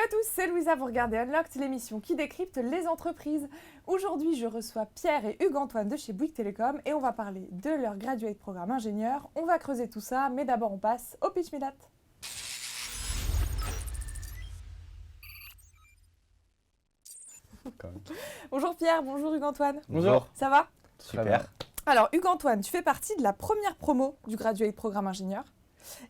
à tous, c'est Louisa, vous regardez Unlocked, l'émission qui décrypte les entreprises. Aujourd'hui, je reçois Pierre et Hugues-Antoine de chez Bouygues Télécom et on va parler de leur graduate programme ingénieur. On va creuser tout ça, mais d'abord on passe au pitch me that. Bonjour Pierre, bonjour Hugues-Antoine. Bonjour. Ça va? Super. Alors Hugues-Antoine, tu fais partie de la première promo du graduate programme ingénieur.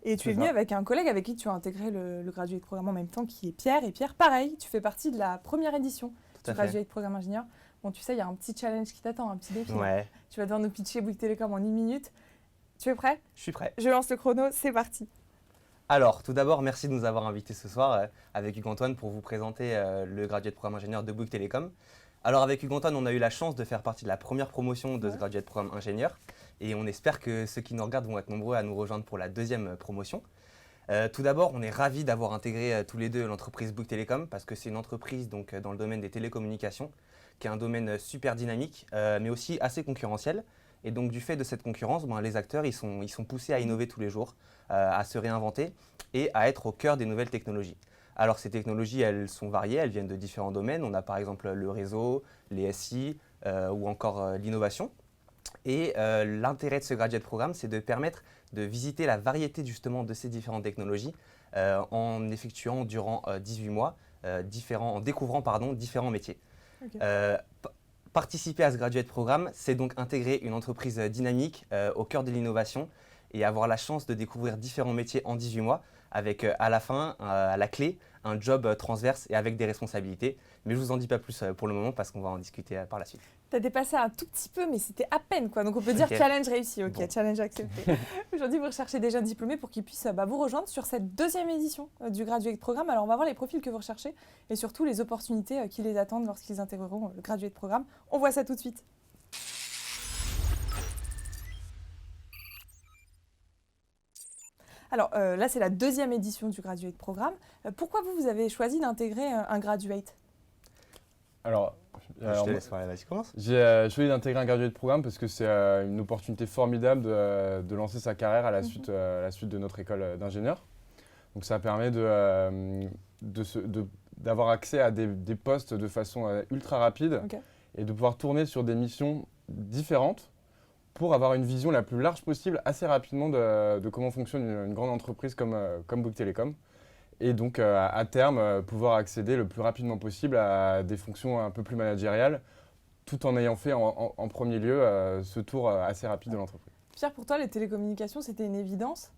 Et tu es venu avec un collègue avec qui tu as intégré le graduate programme en même temps, qui est Pierre. Et Pierre, pareil, tu fais partie de la première édition du graduate programme ingénieur. Bon, tu sais, il y a un petit challenge qui t'attend, un petit défi. Ouais. Tu vas devoir nous pitcher Bouygues Télécom en 1 minute. Tu es prêt? Je suis prêt. Je lance le chrono, c'est parti. Alors, tout d'abord, merci de nous avoir invités ce soir avec Hugues-Antoine pour vous présenter le graduate programme ingénieur de Bouygues Télécom. Alors, avec Hugues-Antoine, on a eu la chance de faire partie de la première promotion de ce graduate programme ingénieur. Et on espère que ceux qui nous regardent vont être nombreux à nous rejoindre pour la deuxième promotion. Tout d'abord, on est ravis d'avoir intégré tous les deux l'entreprise Bouygues Télécom parce que c'est une entreprise donc, dans le domaine des télécommunications qui est un domaine super dynamique mais aussi assez concurrentiel. Et donc du fait de cette concurrence, les acteurs ils sont poussés à innover tous les jours, à se réinventer et à être au cœur des nouvelles technologies. Alors ces technologies, elles sont variées, elles viennent de différents domaines. On a par exemple le réseau, les SI ou encore l'innovation. Et l'intérêt de ce graduate programme, c'est de permettre de visiter la variété justement de ces différentes technologies en effectuant durant 18 mois, en découvrant différents métiers. Okay. Participer à ce graduate programme, c'est donc intégrer une entreprise dynamique au cœur de l'innovation et avoir la chance de découvrir différents métiers en 18 mois avec à la fin, à la clé, un job transverse et avec des responsabilités. Mais je ne vous en dis pas plus pour le moment parce qu'on va en discuter par la suite. Tu as dépassé un tout petit peu, mais c'était à peine, quoi. Donc on peut dire challenge réussi, ok, bon. Challenge accepté. Aujourd'hui, vous recherchez des jeunes diplômés pour qu'ils puissent vous rejoindre sur cette deuxième édition du Graduate Programme. Alors on va voir les profils que vous recherchez et surtout les opportunités qui les attendent lorsqu'ils intégreront le Graduate Programme. On voit ça tout de suite. Alors là, c'est la deuxième édition du Graduate Programme. Pourquoi vous avez choisi d'intégrer un Graduate? Alors, je te laisse parler, vas-y, commence. J'ai choisi d'intégrer un graduate programme parce que c'est une opportunité formidable de lancer sa carrière à la suite de notre école d'ingénieur. Donc ça permet d'avoir accès à des postes de façon ultra rapide et de pouvoir tourner sur des missions différentes pour avoir une vision la plus large possible assez rapidement de comment fonctionne une grande entreprise comme Bouygues Télécom. Et donc, à terme, pouvoir accéder le plus rapidement possible à des fonctions un peu plus managériales, tout en ayant fait en premier lieu ce tour assez rapide de l'entreprise. Pierre, pour toi, les télécommunications, c'était une évidence?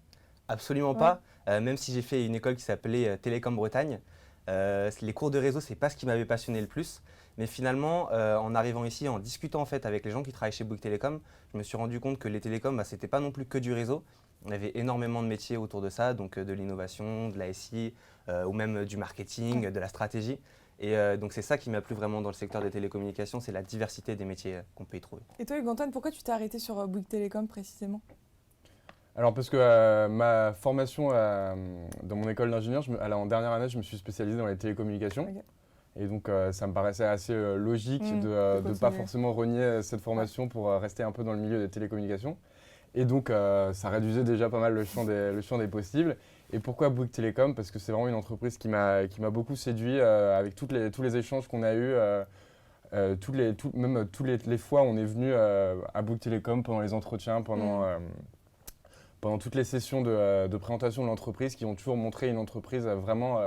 Absolument pas. Même si j'ai fait une école qui s'appelait Télécom Bretagne, les cours de réseau, c'est pas ce qui m'avait passionné le plus. Mais finalement, en arrivant ici, en discutant en fait avec les gens qui travaillent chez Bouygues Télécom, je me suis rendu compte que les télécoms, c'était pas non plus que du réseau. On avait énormément de métiers autour de ça, donc de l'innovation, de la SI, ou même du marketing, de la stratégie. Et donc c'est ça qui m'a plu vraiment dans le secteur des télécommunications, c'est la diversité des métiers qu'on peut y trouver. Et toi, Hugues-Antoine, pourquoi tu t'es arrêté sur Bouygues Télécom précisément? Alors parce que ma formation dans mon école d'ingénieur, en dernière année, je me suis spécialisé dans les télécommunications. Okay. Et donc ça me paraissait assez logique de ne pas forcément renier cette formation pour rester un peu dans le milieu des télécommunications. Et donc ça réduisait déjà pas mal le champ des possibles. Et pourquoi Bouygues Télécom? Parce que c'est vraiment une entreprise qui m'a beaucoup séduit avec tous les échanges qu'on a eus. Même toutes les fois où on est venu à Bouygues Télécom pendant les entretiens, pendant toutes les sessions de présentation de l'entreprise, qui ont toujours montré une entreprise vraiment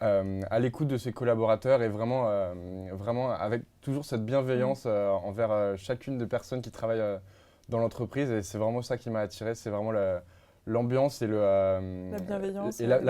à l'écoute de ses collaborateurs et vraiment avec toujours cette bienveillance envers chacune des personnes qui travaillent dans l'entreprise. Et c'est vraiment ça qui m'a attiré, c'est vraiment l'ambiance et la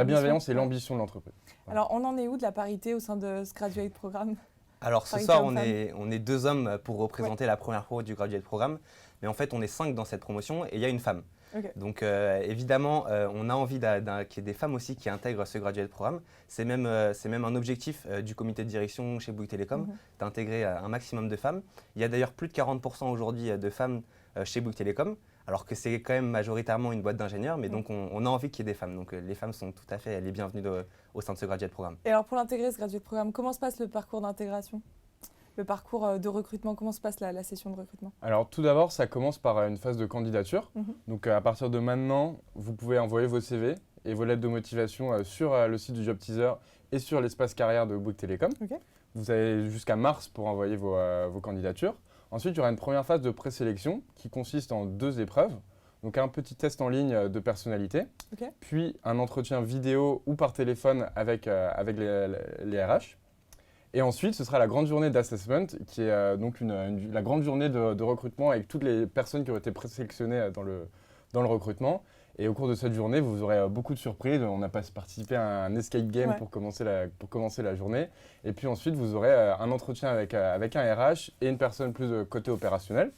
bienveillance et l'ambition de l'entreprise. Voilà. Alors on en est où de la parité au sein de ce Graduate Programme? Alors ce soir, on est 2 hommes pour représenter la première pro du Graduate Programme. Mais en fait, on est 5 dans cette promotion et il y a une femme. Okay. Donc évidemment, on a envie qu'il y ait des femmes aussi qui intègrent ce Graduate Programme. C'est même un objectif du comité de direction chez Bouygues Télécom, d'intégrer un maximum de femmes. Il y a d'ailleurs plus de 40% aujourd'hui de femmes chez Bouygues Télécom, alors que c'est quand même majoritairement une boîte d'ingénieurs, mais donc on a envie qu'il y ait des femmes. Donc les femmes sont tout à fait les bienvenues au sein de ce Graduate Programme. Et alors pour l'intégrer, ce Graduate Programme, comment se passe le parcours d'intégration? Le parcours de recrutement, comment se passe la session de recrutement? Alors tout d'abord, ça commence par une phase de candidature. Donc à partir de maintenant, vous pouvez envoyer vos CV et vos lettres de motivation sur le site du Job Teaser et sur l'espace carrière de Bouygues Télécom. Ok. Vous avez jusqu'à mars pour envoyer vos candidatures. Ensuite, il y aura une première phase de présélection qui consiste en 2 épreuves. Donc un petit test en ligne de personnalité, Ok. puis un entretien vidéo ou par téléphone avec les RH. Et ensuite, ce sera la grande journée d'assessment, qui est donc la grande journée de recrutement avec toutes les personnes qui ont été présélectionnées dans le recrutement. Et au cours de cette journée, vous aurez beaucoup de surprises. On a participé à un escape game pour commencer la journée. Et puis ensuite, vous aurez un entretien avec un RH et une personne plus de côté opérationnel,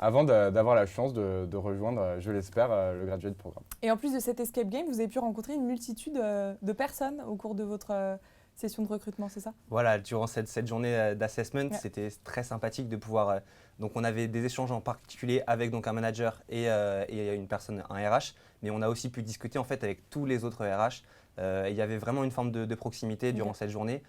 avant d'avoir la chance de rejoindre, je l'espère, le graduate programme. Et en plus de cet escape game, vous avez pu rencontrer une multitude de personnes au cours de votre session de recrutement, c'est ça? Voilà, durant cette journée d'assessment, c'était très sympathique de pouvoir… donc on avait des échanges en particulier avec donc, un manager et une personne, un RH, mais on a aussi pu discuter en fait avec tous les autres RH. Il y avait vraiment une forme de proximité durant cette journée.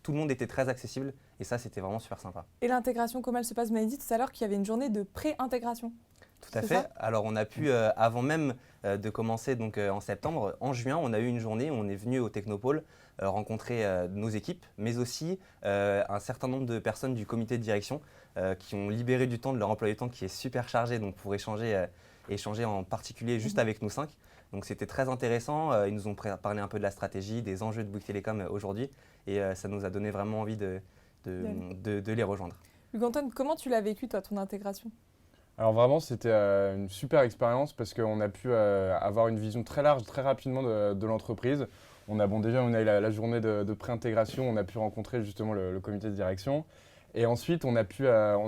Tout le monde était très accessible et ça, c'était vraiment super sympa. Et l'intégration, comment elle se passe? Vous m'avez dit tout à l'heure qu'il y avait une journée de pré-intégration. Tout à fait. Alors on a pu, avant même de commencer donc, en septembre, en juin, on a eu une journée où on est venu au Technopôle rencontrer nos équipes, mais aussi un certain nombre de personnes du comité de direction qui ont libéré du temps de leur emploi du temps qui est super chargé donc pour échanger en particulier juste avec nous 5. Donc c'était très intéressant. Ils nous ont parlé un peu de la stratégie, des enjeux de Bouygues Télécom aujourd'hui et ça nous a donné vraiment envie de les rejoindre. Hugues-Antoine, comment tu l'as vécu toi, ton intégration? Alors vraiment, c'était une super expérience parce qu'on a pu avoir une vision très large, très rapidement de l'entreprise. Déjà, on a eu la journée de pré-intégration, on a pu rencontrer justement le comité de direction. Et ensuite, on a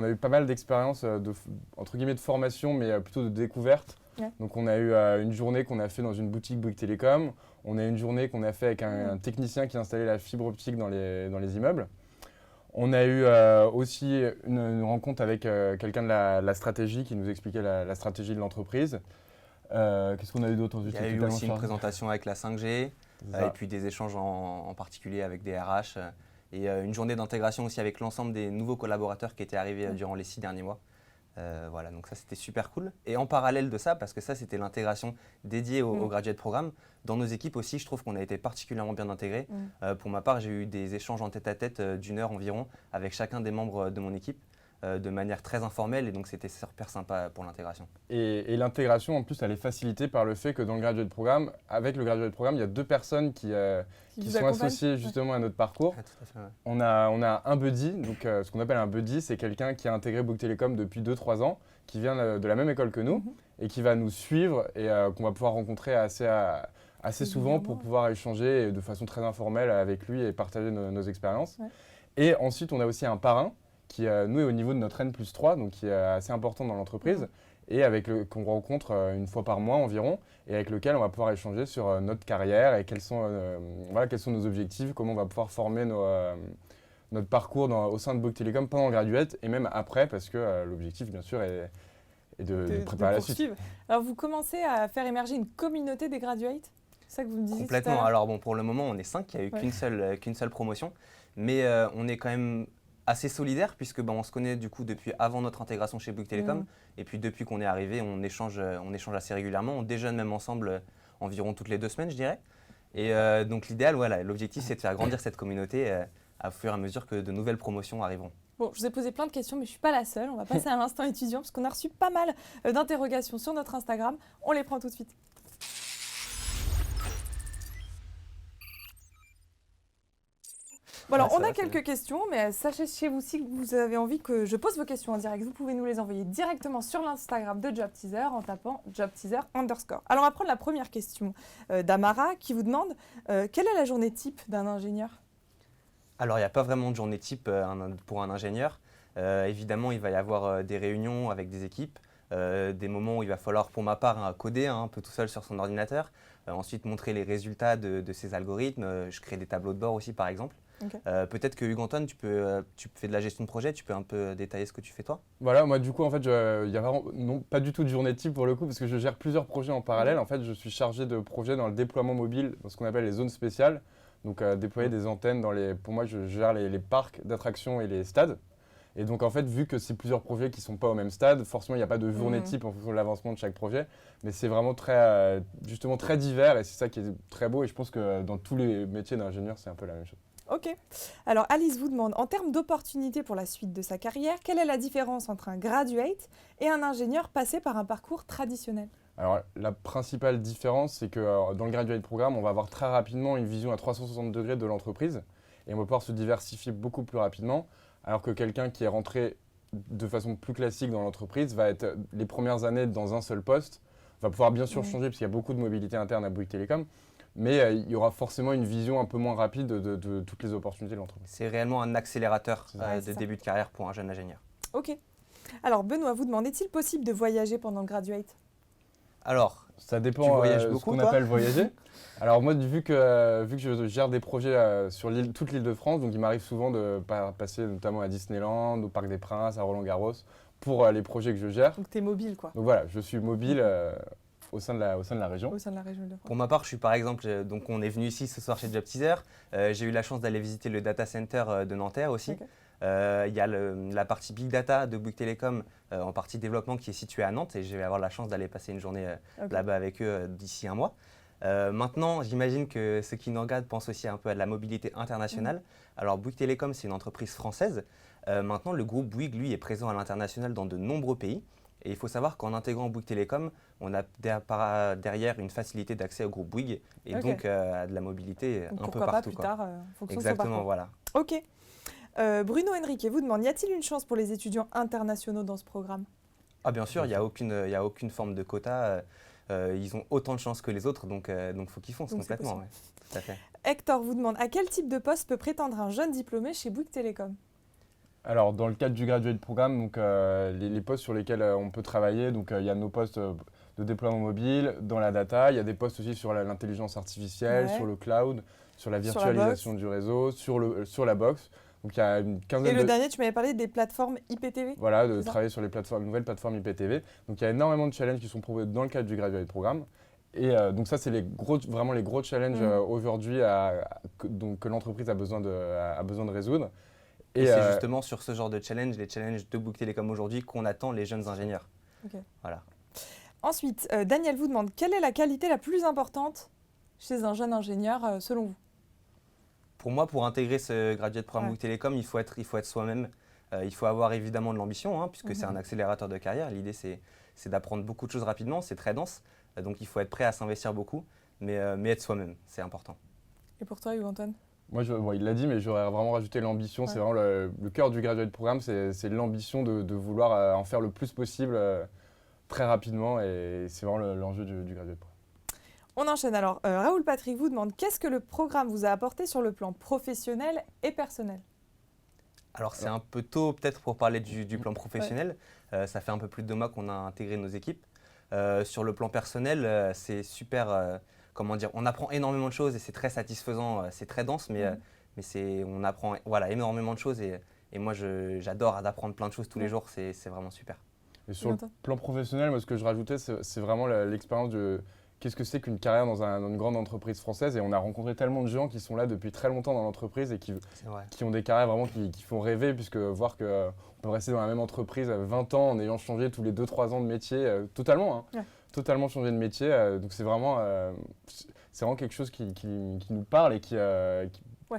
eu pas mal d'expériences entre guillemets de formation, mais plutôt de découverte. Ouais. Donc on a eu une journée qu'on a fait dans une boutique Bouygues Télécom. On a eu une journée qu'on a fait avec un technicien qui installait la fibre optique dans les immeubles. On a eu aussi une rencontre avec quelqu'un de la stratégie qui nous expliquait la stratégie de l'entreprise. Qu'est-ce qu'on a eu d'autre? Il y a eu aussi une présentation avec la 5G et puis des échanges en particulier avec des RH et une journée d'intégration aussi avec l'ensemble des nouveaux collaborateurs qui étaient arrivés durant les 6 derniers mois. Voilà, donc ça c'était super cool. Et en parallèle de ça, parce que ça c'était l'intégration dédiée au graduate programme, dans nos équipes aussi je trouve qu'on a été particulièrement bien intégrés. Pour ma part j'ai eu des échanges en tête-à-tête d'1 heure environ avec chacun des membres de mon équipe de manière très informelle et donc c'était super sympa pour l'intégration. Et l'intégration en plus elle est facilitée par le fait que dans le graduate programme, avec le graduate programme, il y a 2 personnes qui sont associées justement à notre parcours. Tout à fait, on a un buddy, donc ce qu'on appelle un buddy, c'est quelqu'un qui a intégré Bouygues Télécom depuis 2-3 ans, qui vient de la même école que nous et qui va nous suivre et qu'on va pouvoir rencontrer assez souvent pour pouvoir échanger de façon très informelle avec lui et partager nos expériences. Ouais. Et ensuite, on a aussi un parrain qui, nous, est au niveau de notre N+3, donc qui est assez important dans l'entreprise, et qu'on rencontre une fois par mois environ, et avec lequel on va pouvoir échanger sur notre carrière et quels sont nos objectifs, comment on va pouvoir former notre parcours au sein de Bouygues Télécom pendant le graduate, et même après, parce que l'objectif, bien sûr, est de préparer la suite. Alors, vous commencez à faire émerger une communauté des graduates? C'est ça que vous me disiez? Complètement. Alors bon, pour le moment, on est 5, il n'y a eu qu'une seule promotion, mais on est quand même assez solidaire puisque on se connaît du coup depuis avant notre intégration chez Bouygues Télécom et puis depuis qu'on est arrivé, on échange assez régulièrement, on déjeune même ensemble environ toutes les 2 semaines, je dirais. Et donc l'idéal, voilà, l'objectif c'est de faire grandir cette communauté à fur et à mesure que de nouvelles promotions arriveront. Bon, je vous ai posé plein de questions, mais je ne suis pas la seule. On va passer à l'instant étudiant parce qu'on a reçu pas mal d'interrogations sur notre Instagram. On les prend tout de suite. Bon, alors, on a quelques questions, mais sachez vous aussi que vous avez envie que je pose vos questions en direct. Vous pouvez nous les envoyer directement sur l'Instagram de Job Teaser en tapant jobteaser_. Alors, on va prendre la première question d'Amara qui vous demande quelle est la journée type d'un ingénieur? Alors, il n'y a pas vraiment de journée type pour un ingénieur. Évidemment, il va y avoir des réunions avec des équipes, des moments où il va falloir, pour ma part, coder un peu tout seul sur son ordinateur, ensuite montrer les résultats de ses algorithmes. Je crée des tableaux de bord aussi, par exemple. Okay. Peut-être que Hugues-Antoine, tu fais de la gestion de projet, tu peux un peu détailler ce que tu fais toi? Voilà, moi du coup en fait, il n'y a vraiment pas du tout de journée type pour le coup parce que je gère plusieurs projets en parallèle. En fait, je suis chargé de projets dans le déploiement mobile, dans ce qu'on appelle les zones spéciales. Donc déployer des antennes pour moi je gère les parcs d'attractions et les stades. Et donc en fait, vu que c'est plusieurs projets qui ne sont pas au même stade, forcément il n'y a pas de journée type en fonction de l'avancement de chaque projet, mais c'est vraiment justement très divers et c'est ça qui est très beau et je pense que dans tous les métiers d'ingénieur, c'est un peu la même chose. Ok. Alors Alice vous demande, en termes d'opportunités pour la suite de sa carrière, quelle est la différence entre un graduate et un ingénieur passé par un parcours traditionnel ? Alors la principale différence, c'est que dans le graduate programme, on va avoir très rapidement une vision à 360 degrés de l'entreprise et on va pouvoir se diversifier beaucoup plus rapidement, alors que quelqu'un qui est rentré de façon plus classique dans l'entreprise va être les premières années dans un seul poste, va pouvoir bien sûr changer parce qu'il y a beaucoup de mobilité interne à Bouygues Télécom, mais il y aura forcément une vision un peu moins rapide de toutes les opportunités de l'entreprise. C'est réellement un accélérateur de début de carrière pour un jeune ingénieur. Ok. Alors Benoît vous demande, est-il possible de voyager pendant le graduate ? Alors, ça dépend de ce qu'on appelle voyager. Alors moi, vu que je gère des projets sur toute l'île de France, donc il m'arrive souvent de passer notamment à Disneyland, au Parc des Princes, à Roland-Garros, pour les projets que je gère. Donc tu es mobile quoi. Donc voilà, je suis mobile au sein de la région. Au sein de la région de France. Pour ma part, je suis par exemple, donc on est venu ici ce soir chez Job Teaser. J'ai eu la chance d'aller visiter le data center de Nanterre aussi. Okay. Il y a la partie Big Data de Bouygues Télécom en partie développement qui est située à Nantes et je vais avoir la chance d'aller passer une journée là-bas avec eux d'ici un mois. Maintenant, j'imagine que ceux qui nous regardent pensent aussi un peu à de la mobilité internationale. Alors Bouygues Télécom, c'est une entreprise française. Maintenant, le groupe Bouygues, lui, est présent à l'international dans de nombreux pays. Et il faut savoir qu'en intégrant Bouygues Télécom, on a derrière une facilité d'accès au groupe Bouygues et donc à de la mobilité donc un peu partout. Pourquoi pas plus tard, fonction de son Exactement, parcours. voilà. Ok. Bruno Henrique vous demande, y a-t-il une chance pour les étudiants internationaux dans ce programme ? Ah bien sûr, il n'y a aucune forme de quota. Ils ont autant de chances que les autres, donc faut qu'ils foncent complètement. Ouais, tout à fait. Hector vous demande, à quel type de poste peut prétendre un jeune diplômé chez Bouygues Télécom ? Alors dans le cadre du graduate programme, donc, les postes sur lesquels on peut travailler, donc il y a nos postes de déploiement mobile, dans la data, il y a des postes aussi sur l'intelligence artificielle, sur le cloud, sur la virtualisation du réseau, sur la box. Donc il y a une quinzaine Et le dernier, tu m'avais parlé des plateformes IPTV ? Voilà, de travailler sur les nouvelles plateformes IPTV. Donc il y a énormément de challenges qui sont proposés dans le cadre du graduate programme. Et donc ça, c'est vraiment les gros challenges aujourd'hui que l'entreprise a besoin de résoudre. Et c'est justement sur ce genre de challenge, les challenges de Bouygues Télécom aujourd'hui, qu'on attend les jeunes ingénieurs. Okay. Voilà. Ensuite, Daniel vous demande, quelle est la qualité la plus importante chez un jeune ingénieur selon vous ? Pour moi, pour intégrer ce graduate programme Bouygues Télécom, il faut être soi-même. Il faut avoir évidemment de l'ambition, puisque c'est un accélérateur de carrière. L'idée, c'est d'apprendre beaucoup de choses rapidement, c'est très dense. Donc il faut être prêt à s'investir beaucoup, mais être soi-même, c'est important. Et pour toi, Hugues-Antoine ? Moi, il l'a dit, mais j'aurais vraiment rajouté l'ambition. Ouais. C'est vraiment le cœur du graduate programme, c'est l'ambition de vouloir en faire le plus possible très rapidement. Et c'est vraiment l'enjeu du graduate programme. On enchaîne alors. Raoul Patrick vous demande, qu'est-ce que le programme vous a apporté sur le plan professionnel et personnel ? Alors c'est un peu tôt peut-être pour parler du plan professionnel. Ça fait un peu plus de 2 mois qu'on a intégré nos équipes. Sur le plan personnel, c'est super... on apprend énormément de choses et c'est très satisfaisant, c'est très dense, mais on apprend énormément de choses et moi j'adore d'apprendre plein de choses tous les jours, c'est vraiment super. Et sur le plan professionnel, moi, ce que je rajoutais, c'est vraiment l'expérience de qu'est-ce que c'est qu'une carrière dans une grande entreprise française. Et on a rencontré tellement de gens qui sont là depuis très longtemps dans l'entreprise et qui ont des carrières vraiment qui font rêver, puisque voir qu'on peut rester dans la même entreprise 20 ans en ayant changé tous les 2-3 ans de métier, totalement changé de métier. Donc c'est vraiment quelque chose qui nous parle et qui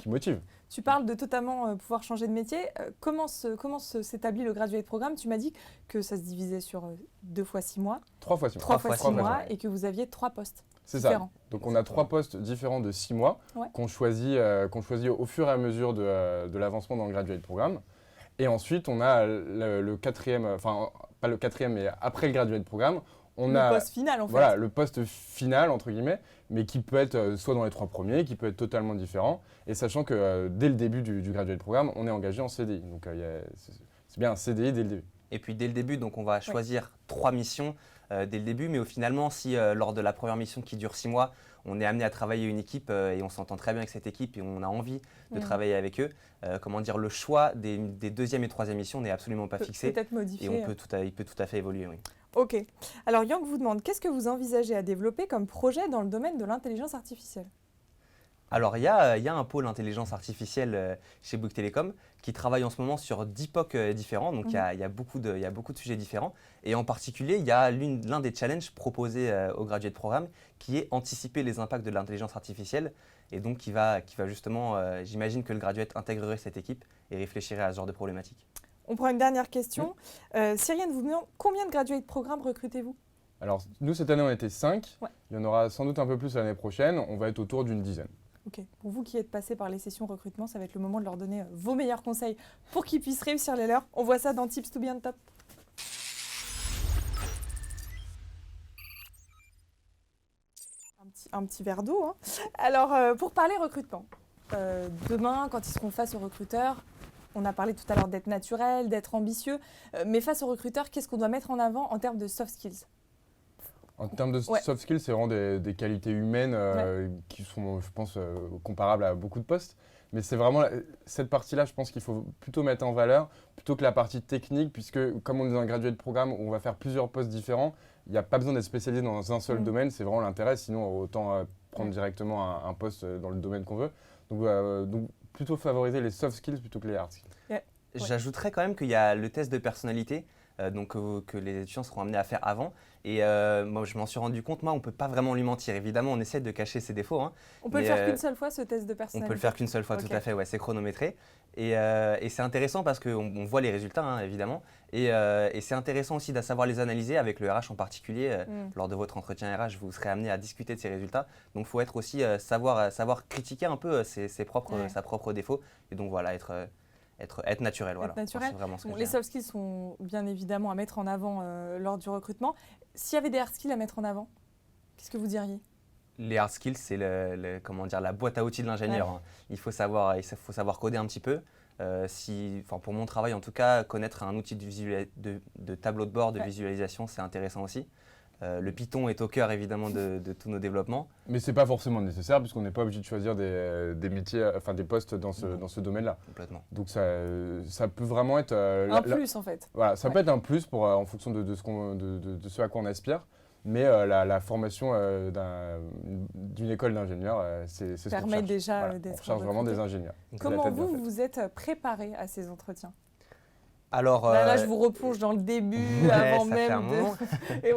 motive. Tu parles de totalement pouvoir changer de métier. Comment s'établit le graduate programme ? Tu m'as dit que ça se divisait sur 2 fois 6 mois. 3 fois 6 mois. 3 fois 6 mois et que vous aviez 3 postes différents. C'est ça. Donc on a 3 postes différents de 6 mois qu'on choisit au fur et à mesure de l'avancement dans le graduate programme. Et ensuite, on a le 4e, enfin pas le 4e, mais après le graduate programme, on a le poste final en fait. Voilà, le poste final entre guillemets, mais qui peut être soit dans les 3 premiers, qui peut être totalement différent. Et sachant que dès le début du graduate programme, on est engagé en CDI. Donc c'est bien un CDI dès le début. Et puis dès le début, donc on va choisir 3 missions dès le début, mais finalement, si lors de la première mission qui dure 6 mois, on est amené à travailler une équipe et on s'entend très bien avec cette équipe et on a envie de travailler avec eux, le choix des 2e et 3e missions n'est absolument pas fixé. Peut-être modifié. Et il peut tout à fait évoluer, oui. Ok. Alors Yang vous demande, qu'est-ce que vous envisagez à développer comme projet dans le domaine de l'intelligence artificielle ? Alors, il y a un pôle intelligence artificielle chez Bouygues Telecom qui travaille en ce moment sur 10 POC différents. Donc, il y a beaucoup de sujets différents. Et en particulier, il y a l'un des challenges proposés au graduate programme qui est anticiper les impacts de l'intelligence artificielle. Et donc, qui va justement, j'imagine que le graduate intégrerait cette équipe et réfléchirait à ce genre de problématiques. On prend une dernière question. Cyrienne vous demande combien de graduate programme recrutez-vous? Alors, nous, cette année, on était 5. Ouais. Il y en aura sans doute un peu plus l'année prochaine. On va être autour d'une dizaine. Ok. Pour vous qui êtes passés par les sessions recrutement, ça va être le moment de leur donner vos meilleurs conseils pour qu'ils puissent réussir les leurs. On voit ça dans Tips to be on top. Un petit verre d'eau. Hein. Alors, pour parler recrutement, demain, quand ils seront face aux recruteurs, on a parlé tout à l'heure d'être naturel, d'être ambitieux, mais face aux recruteurs, qu'est-ce qu'on doit mettre en avant en termes de soft skills? En termes de soft skills, c'est vraiment des qualités humaines qui sont, je pense, comparables à beaucoup de postes. Mais c'est vraiment cette partie-là, je pense qu'il faut plutôt mettre en valeur, plutôt que la partie technique, puisque comme on est dans un graduate programme où on va faire plusieurs postes différents, il n'y a pas besoin d'être spécialisé dans un seul domaine, c'est vraiment l'intérêt, sinon autant prendre directement un poste dans le domaine qu'on veut. Donc plutôt favoriser les soft skills plutôt que les hard skills. Ouais. J'ajouterais quand même qu'il y a le test de personnalité que les étudiants seront amenés à faire avant. Et moi, je m'en suis rendu compte, on ne peut pas vraiment lui mentir. Évidemment, on essaie de cacher ses défauts. Hein, on peut le faire qu'une seule fois, ce test de personnalité? On peut le faire qu'une seule fois, tout à fait, c'est chronométré. Et c'est intéressant parce qu'on voit les résultats, hein, évidemment. Et c'est intéressant aussi de savoir les analyser avec le RH en particulier. Lors de votre entretien RH, vous serez amené à discuter de ces résultats. Donc, il faut être aussi savoir critiquer un peu sa propre défaut. Et donc, voilà, être naturel. Voilà. Naturel. Vraiment ce que les soft skills sont bien évidemment à mettre en avant lors du recrutement. S'il y avait des hard skills à mettre en avant, qu'est-ce que vous diriez? Les hard skills, c'est la boîte à outils de l'ingénieur. Hein. Il faut savoir coder un petit peu. Pour mon travail, en tout cas, connaître un outil de tableau de bord, de visualisation, c'est intéressant aussi. Le Python est au cœur évidemment de tous nos développements. Mais ce n'est pas forcément nécessaire puisqu'on n'est pas obligé de choisir des métiers, des postes dans ce domaine-là. Complètement. Donc ça peut vraiment être… un plus en fait. Voilà, ça peut être un plus en fonction de ce à quoi on aspire. Mais la formation d'une école d'ingénieurs, c'est ce qu'on permet cherche. déjà Voilà, d'être on cherche vraiment des ingénieurs. Comment vous êtes préparé à ces entretiens? Alors, là, je vous replonge dans le début, avant ça même. fait un moment. Et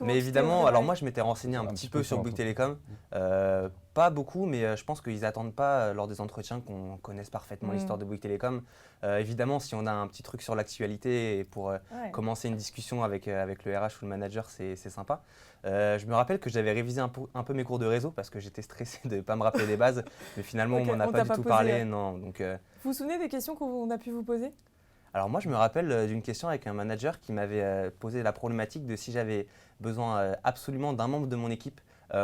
mais évidemment, alors moi je m'étais renseigné un petit peu sur Bouygues Telecom. Pas beaucoup, mais je pense qu'ils n'attendent pas lors des entretiens qu'on connaisse parfaitement l'histoire de Bouygues Telecom. Évidemment, si on a un petit truc sur l'actualité et pour commencer une discussion avec le RH ou le manager, c'est sympa. Je me rappelle que j'avais révisé un peu mes cours de réseau parce que j'étais stressé de ne pas me rappeler des bases. Mais finalement, on m'en a pas du tout parlé. Non, donc, vous vous souvenez des questions qu'on a pu vous poser? Alors moi, je me rappelle d'une question avec un manager qui m'avait posé la problématique de si j'avais besoin absolument d'un membre de mon équipe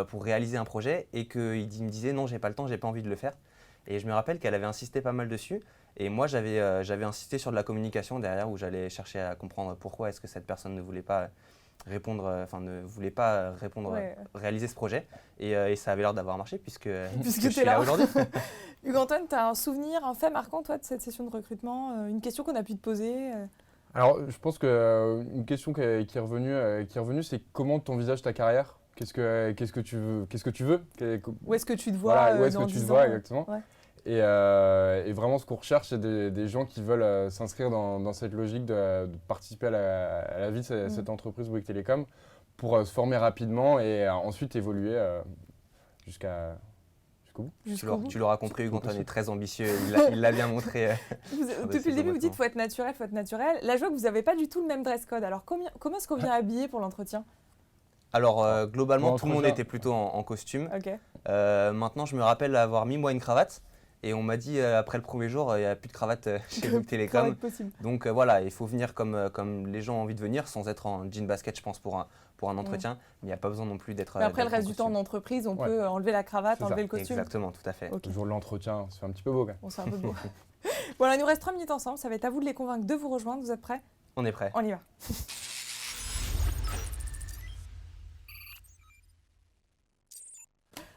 pour réaliser un projet et qu'il me disait non, j'ai pas le temps, j'ai pas envie de le faire. Et je me rappelle qu'elle avait insisté pas mal dessus. Et moi, j'avais insisté sur de la communication derrière où j'allais chercher à comprendre pourquoi est-ce que cette personne ne voulait pas répondre, réaliser ce projet. Et ça avait l'air d'avoir marché puisque je suis là aujourd'hui. Hugues-Antoine, tu as un souvenir, un fait marquant toi de cette session de recrutement, une question qu'on a pu te poser? Alors, je pense qu'une question qui est revenue, c'est comment tu envisages ta carrière? Qu'est-ce que tu veux? Où est-ce que tu te vois où est-ce que dans tu te 10 vois ans, exactement? Ouais. Et vraiment, ce qu'on recherche, c'est des gens qui veulent s'inscrire dans cette logique de participer à la vie de cette entreprise Bouygues Telecom pour se former rapidement et ensuite évoluer jusqu'au bout. Tu l'auras compris, Hugues-Antoine est très ambitieux, il l'a bien montré. Depuis le début, vous dites faut être naturel, faut être naturel. Là, je vois que vous n'avez pas du tout le même dress code. Alors, comment est-ce qu'on vient habillé pour l'entretien? Alors, globalement, tout le monde était plutôt en costume. Okay. Maintenant, je me rappelle avoir mis moi une cravate. Et on m'a dit après le premier jour, il n'y a plus de cravate chez Bouygues Telecom. Donc voilà, il faut venir comme les gens ont envie de venir, sans être en jean basket, je pense, pour un entretien. Mais il n'y a pas besoin non plus d'être. Mais après, le reste du temps en entreprise, on peut enlever la cravate, enlever le costume. Exactement, tout à fait. Le jour de l'entretien, c'est un petit peu beau quand même. Bon, c'est un peu beau. Voilà, il nous reste 3 minutes ensemble. Ça va être à vous de les convaincre de vous rejoindre. Vous êtes prêts? On est prêts. On y va.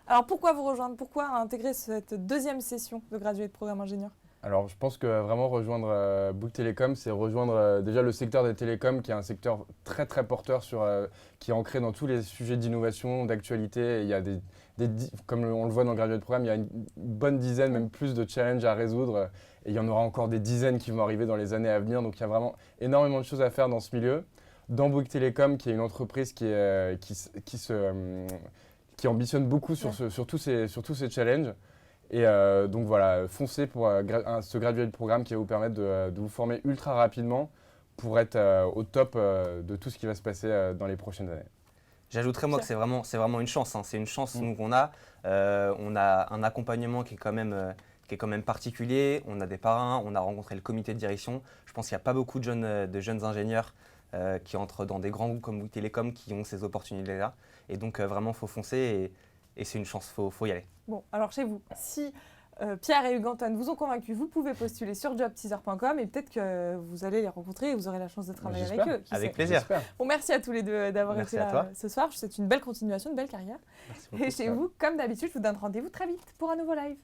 Alors pourquoi vous rejoindre? Pourquoi intégrer cette deuxième session de graduate programme ingénieur? Alors, je pense que vraiment rejoindre Bouygues Télécom, c'est rejoindre déjà le secteur des télécoms, qui est un secteur très très porteur, qui est ancré dans tous les sujets d'innovation, d'actualité. Et il y a comme on le voit dans le Graduate Programme, il y a une bonne dizaine, même plus de challenges à résoudre. Et il y en aura encore des dizaines qui vont arriver dans les années à venir. Donc il y a vraiment énormément de choses à faire dans ce milieu. Dans Bouygues Télécom, qui est une entreprise qui ambitionne beaucoup sur tous ces challenges. Et donc voilà, foncez pour ce Graduate Programme qui va vous permettre de vous former ultra rapidement pour être au top de tout ce qui va se passer dans les prochaines années. J'ajouterais moi que c'est vraiment une chance. C'est une chance nous qu'on a. On a un accompagnement qui est quand même particulier. On a des parrains, on a rencontré le comité de direction. Je pense qu'il n'y a pas beaucoup de jeunes ingénieurs qui entrent dans des grands groupes comme Bouygues Télécom qui ont ces opportunités-là. Et donc vraiment, il faut foncer et c'est une chance, faut y aller. Bon, alors chez vous, si Pierre et Hugues-Antoine vous ont convaincu, vous pouvez postuler sur jobteaser.com et peut-être que vous allez les rencontrer et vous aurez la chance de travailler avec eux. Avec plaisir. Bon, merci à tous les deux d'avoir été là ce soir. Je vous souhaite une belle continuation, une belle carrière. Merci beaucoup. Et chez vous, comme d'habitude, je vous donne rendez-vous très vite pour un nouveau live.